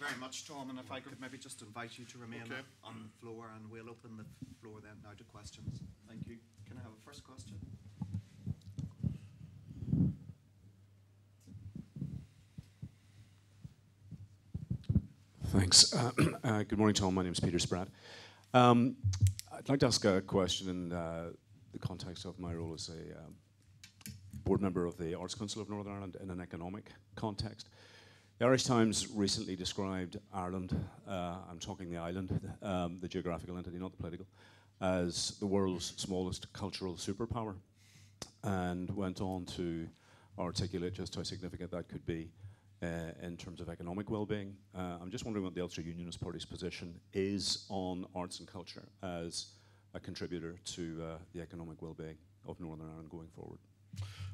very much, Tom, and if I could maybe just invite you to remain on the floor, and we'll open the floor then now to questions. Thank you. Can I have a first question? Thanks. Good morning, Tom. My name is Peter Spratt. I'd like to ask a question in the context of my role as a board member of the Arts Council of Northern Ireland in an economic context. The Irish Times recently described Ireland, I'm talking the island, the geographical entity, not the political, as the world's smallest cultural superpower, and went on to articulate just how significant that could be in terms of economic well-being. I'm just wondering what the Ulster Unionist Party's position is on arts and culture as a contributor to the economic well-being of Northern Ireland going forward.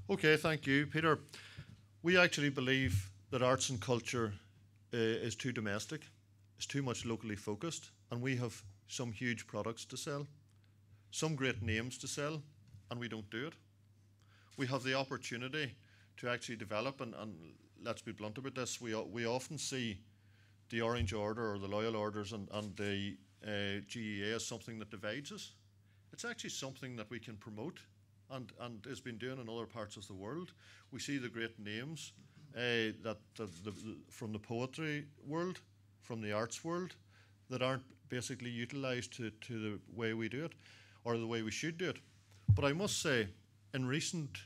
Okay, thank you, Peter. We actually believe that arts and culture is too domestic, it's too much locally focused, and we have some huge products to sell, some great names to sell, and we don't do it. We have the opportunity to actually develop, and let's be blunt about this, we often see the Orange Order or the Loyal Orders and the GEA as something that divides us. It's actually something that we can promote and has been doing in other parts of the world. We see the great names from the poetry world, from the arts world, that aren't basically utilised to the way we do it, or the way we should do it. But I must say, in recent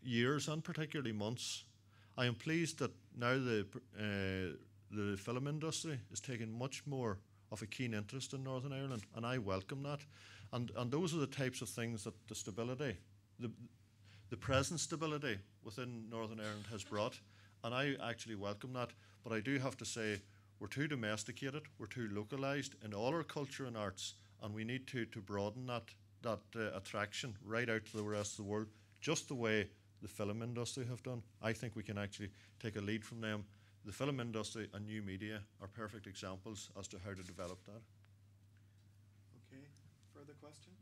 years, and particularly months, I am pleased that now the film industry is taking much more of a keen interest in Northern Ireland, and I welcome that. And those are the types of things that the stability, the present stability within Northern Ireland has brought, and I actually welcome that. But I do have to say, we're too domesticated, we're too localised in all our culture and arts, and we need to broaden that attraction right out to the rest of the world, just the way the film industry have done. I think we can actually take a lead from them. The film industry and new media are perfect examples as to how to develop that. Okay, further question?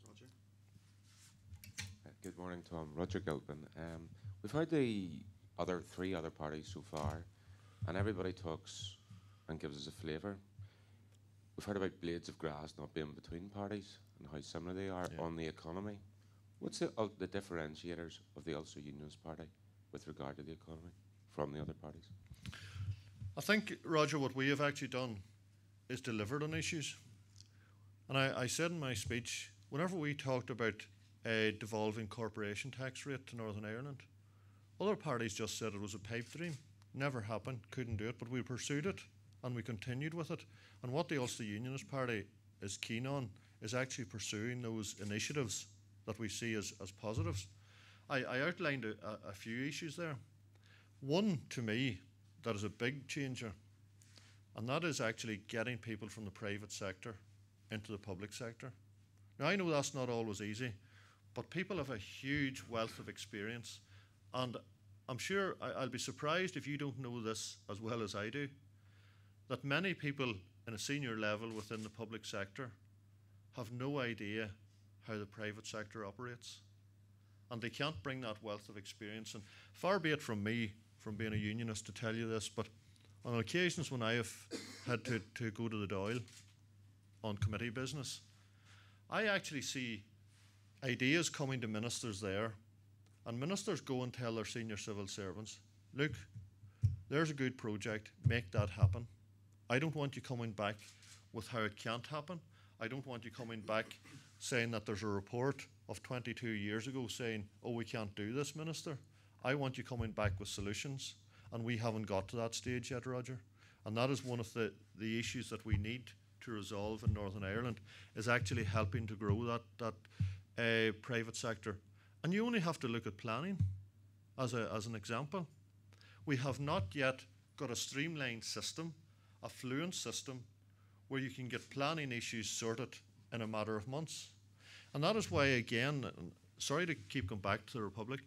Roger. Good morning, Tom. Roger Gilpin. We've heard the three other parties so far, and everybody talks and gives us a flavour. We've heard about blades of grass not being between parties and how similar they are on the economy. What's the differentiators of the Ulster Unionist Party with regard to the economy from the other parties? I think, Roger, what we have actually done is delivered on issues. And I said in my speech, whenever we talked about a devolving corporation tax rate to Northern Ireland, other parties just said it was a pipe dream. Never happened, couldn't do it, but we pursued it and we continued with it. And what the Ulster Unionist Party is keen on is actually pursuing those initiatives that we see as positives. I outlined a few issues there. One, to me, that is a big changer, and that is actually getting people from the private sector into the public sector. Now, I know that's not always easy, but people have a huge wealth of experience, and I'm sure I'll be surprised if you don't know this as well as I do, that many people in a senior level within the public sector have no idea how the private sector operates, and they can't bring that wealth of experience. And far be it from me, from being a unionist, to tell you this, but on occasions when I have had to go to the Dáil on committee business, I actually see ideas coming to ministers there, and ministers go and tell their senior civil servants, look, there's a good project, make that happen. I don't want you coming back with how it can't happen. I don't want you coming back saying that there's a report of 22 years ago saying, oh, we can't do this, Minister. I want you coming back with solutions, and we haven't got to that stage yet, Roger. And that is one of the issues that we need to resolve in Northern Ireland, is actually helping to grow that private sector. And you only have to look at planning as an example. We have not yet got a streamlined system, a fluent system, where you can get planning issues sorted in a matter of months. And that is why, again, sorry to keep going back to the Republic,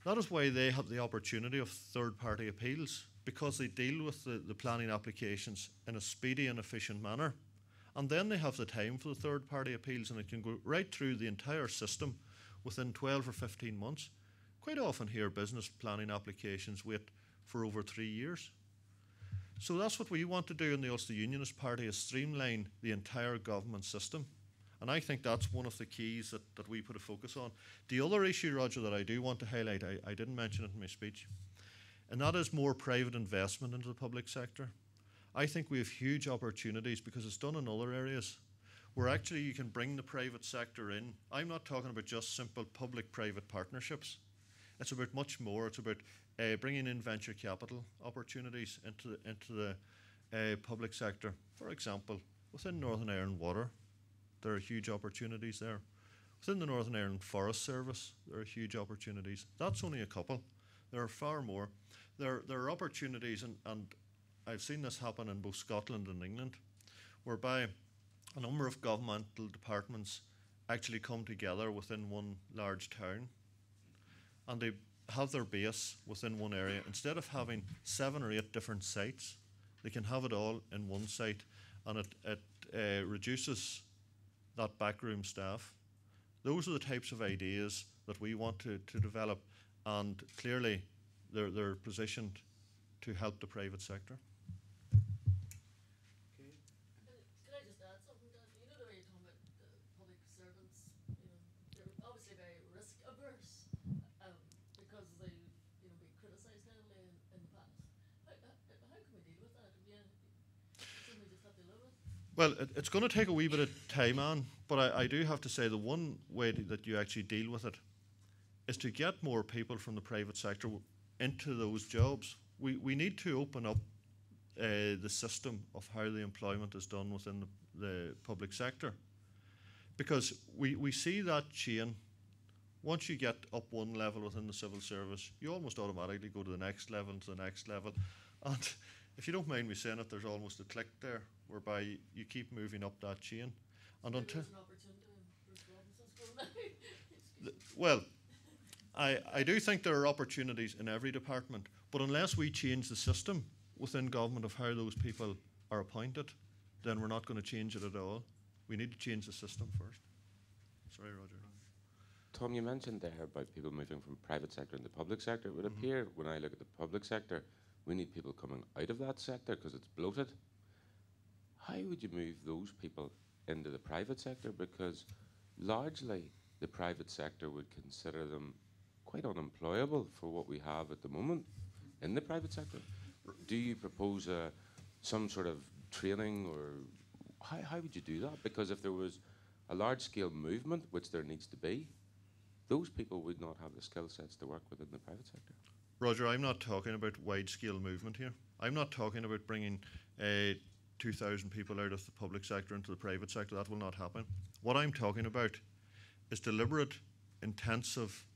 that is why they have the opportunity of third-party appeals, because they deal with the planning applications in a speedy and efficient manner. And then they have the time for the third-party appeals, and it can go right through the entire system within 12 or 15 months. Quite often here, business planning applications wait for over 3 years. So that's what we want to do in the Ulster Unionist Party, is streamline the entire government system. And I think that's one of the keys that we put a focus on. The other issue, Roger, that I do want to highlight, I didn't mention it in my speech, and that is more private investment into the public sector. I think we have huge opportunities, because it's done in other areas, where actually you can bring the private sector in. I'm not talking about just simple public-private partnerships. It's about much more. It's about bringing in venture capital opportunities into the public sector. For example, within Northern Ireland Water, there are huge opportunities there. Within the Northern Ireland Forest Service, there are huge opportunities. That's only a couple. There are far more. There are opportunities, and I've seen this happen in both Scotland and England, whereby a number of governmental departments actually come together within one large town, and they have their base within one area. Instead of having 7 or 8 different sites, they can have it all in one site, and it reduces that backroom staff. Those are the types of ideas that we want to develop, and clearly they're positioned to help the private sector. Okay. Can I just add something to that? You know the way you're talking about public servants, they're obviously very risk averse because they've been criticised heavily in the past. How can we deal with that? Something we just have to live with? Well, it's going to take a wee bit of time, Anne, but I do have to say the one way that you actually deal with it is to get more people from the private sector into those jobs. We need to open up the system of how the employment is done within the public sector, because we see that chain. Once you get up one level within the civil service, you almost automatically go to the next level and to the next level. And if you don't mind me saying it, there's almost a click there whereby you keep moving up that chain. And until There's an opportunity when Bruce Robinson's going now. well, I do think there are opportunities in every department, but unless we change the system within government of how those people are appointed, then we're not going to change it at all. We need to change the system first. Sorry, Roger. Tom, you mentioned there about people moving from private sector into public sector. It would appear, when I look at the public sector, we need people coming out of that sector because it's bloated. How would you move those people into the private sector? Because largely the private sector would consider them quite unemployable for what we have at the moment in the private sector. Do you propose some sort of training, or how would you do that? Because if there was a large-scale movement, which there needs to be, those people would not have the skill sets to work within the private sector. Roger, I'm not talking about wide-scale movement here. I'm not talking about bringing 2,000 people out of the public sector into the private sector. That will not happen. What I'm talking about is deliberate, intensive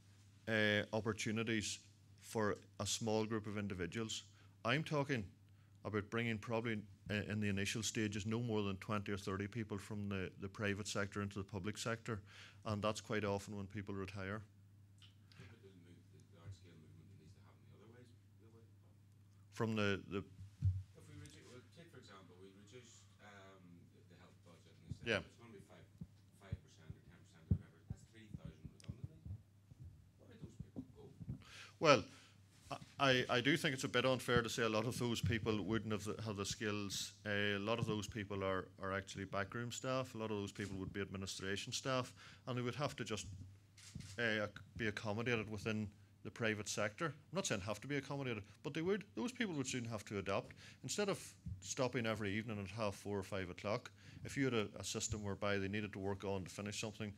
opportunities for a small group of individuals. I'm talking about bringing probably in the initial stages no more than 20 or 30 people from the private sector into the public sector, and that's quite often when people retire. From the If we reduce, well, take for example, we reduce the health budget, and we say it's going to be 5% or 10% or whatever. That's 3,000 redundantly. Where do those people go? Well, I do think it's a bit unfair to say a lot of those people wouldn't have the skills. A lot of those people are actually backroom staff. A lot of those people would be administration staff, and they would have to just be accommodated within the private sector. I'm not saying have to be accommodated, but they would. Those people would soon have to adapt. Instead of stopping every evening at 4:30 or 5 o'clock, if you had a system whereby they needed to work on to finish something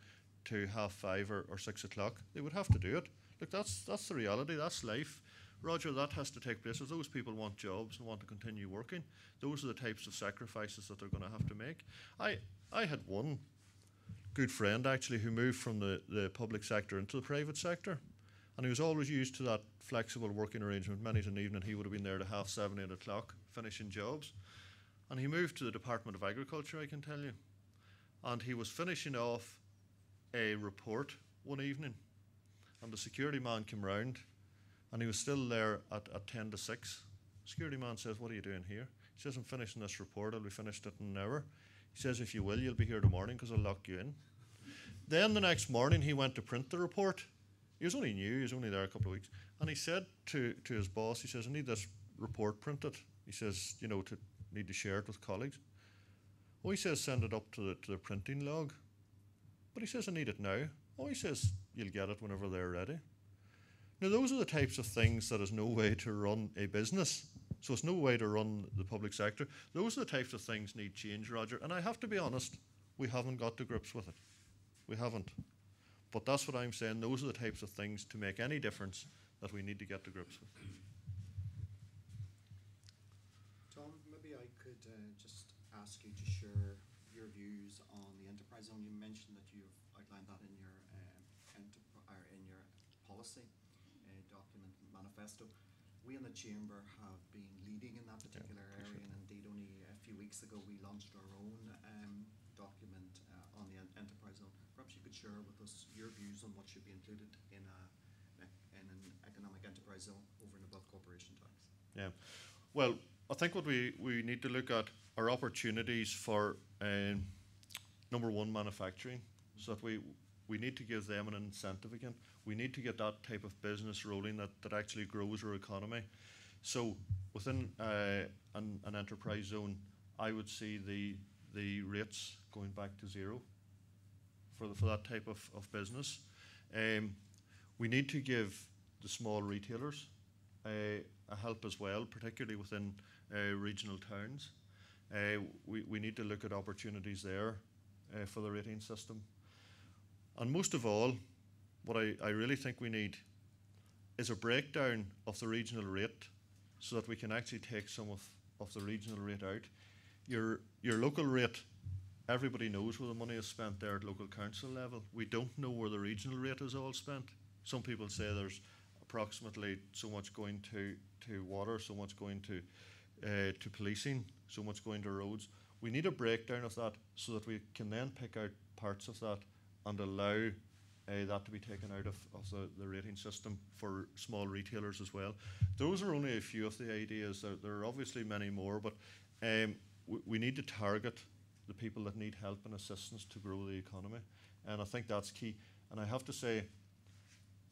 to 5:30 or 6 o'clock, they would have to do it. Look, that's the reality. That's life. Roger, that has to take place. If those people want jobs and want to continue working, those are the types of sacrifices that they're going to have to make. I had one good friend actually who moved from the public sector into the private sector, and he was always used to that flexible working arrangement. Many an evening he would have been there to 7:30, 8 o'clock finishing jobs, and he moved to the Department of Agriculture, I can tell you, and he was finishing off a report one evening, and the security man came round, and he was still there at 10 to 6. Security man says, "What are you doing here?" He says, "I'm finishing this report. I'll be finished it in an hour." He says, "If you will, you'll be here tomorrow because I'll lock you in." Then the next morning he went to print the report. He was only new, he was only there a couple of weeks. And he said to his boss, he says, I need this report printed. He says, you know, need to share it with colleagues. Oh, he says, send it up to the printing log. But he says, I need it now. Oh, he says, you'll get it whenever they're ready. Now, those are the types of things that is no way to run a business. So it's no way to run the public sector. Those are the types of things need change, Roger. And I have to be honest, we haven't got to grips with it. We haven't. But that's what I'm saying. Those are the types of things to make any difference that we need to get to grips with. Tom, maybe I could just ask you to share your views on the enterprise zone. You mentioned that you've outlined that in your policy document manifesto. We in the Chamber have been leading in that particular area, and indeed only a few weeks ago we launched our own document on the enterprise zone. Perhaps you could share with us your views on what should be included in an economic enterprise zone over and above corporation tax. Yeah, well, I think what we need to look at are opportunities for number one, manufacturing, so that we need to give them an incentive again. We need to get that type of business rolling that actually grows our economy. So within an enterprise zone, I would see the rates going back to zero for that type of business. We need to give the small retailers a help as well, particularly within regional towns. We need to look at opportunities there for the rating system. And most of all, what I really think we need is a breakdown of the regional rate so that we can actually take some of the regional rate out. Your local rate, everybody knows where the money is spent there at local council level. We don't know where the regional rate is all spent. Some people say there's approximately so much going to water, so much going to policing, so much going to roads. We need a breakdown of that so that we can then pick out parts of that and allow that to be taken out of the rating system for small retailers as well. Those are only a few of the ideas. There are obviously many more, but we need to target the people that need help and assistance to grow the economy, and I think that's key. And I have to say,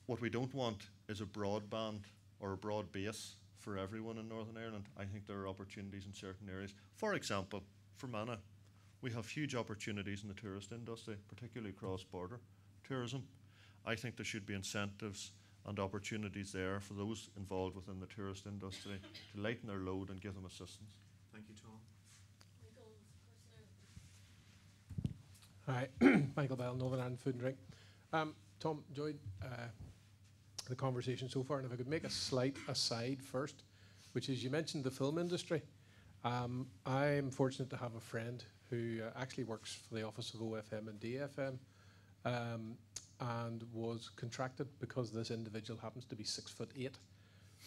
what we don't want is a broadband or a broad base for everyone in Northern Ireland. I think there are opportunities in certain areas. For example, for Fermanagh, we have huge opportunities in the tourist industry, particularly cross-border tourism. I think there should be incentives and opportunities there for those involved within the tourist industry to lighten their load and give them assistance. Thank you, Tom. Hi, Michael Bell, Northern Ireland Food and Drink. Tom, enjoyed the conversation so far, and if I could make a slight aside first, which is you mentioned the film industry. I'm fortunate to have a friend who actually works for the office of OFM and DFM, and was contracted, because this individual happens to be 6'8",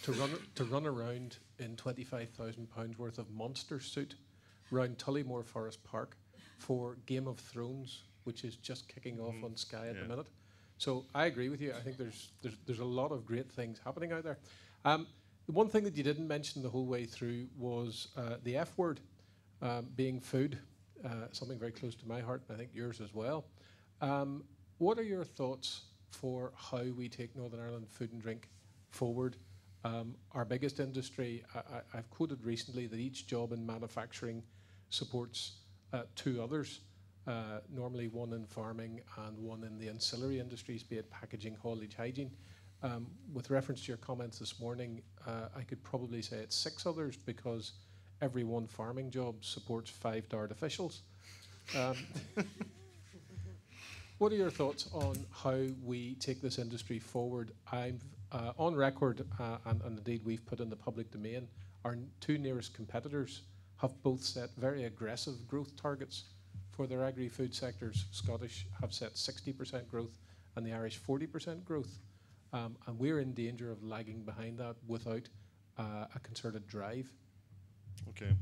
to run around in £25,000 worth of monster suit around Tullymore Forest Park for Game of Thrones, which is just kicking off on Sky at the minute. So I agree with you. I think there's a lot of great things happening out there. The one thing that you didn't mention the whole way through was the F word, being food, something very close to my heart, and I think yours as well. What are your thoughts for how we take Northern Ireland food and drink forward? Our biggest industry, I've quoted recently that each job in manufacturing supports 2 others, normally one in farming and one in the ancillary industries, be it packaging, haulage, hygiene. With reference to your comments this morning, I could probably say it's 6 others, because every one farming job supports 5 DART officials. What are your thoughts on how we take this industry forward? I'm on record, and indeed we've put in the public domain, our 2 nearest competitors have both set very aggressive growth targets for their agri-food sectors. Scottish have set 60% growth and the Irish 40% growth. And we're in danger of lagging behind that without a concerted drive. Okay.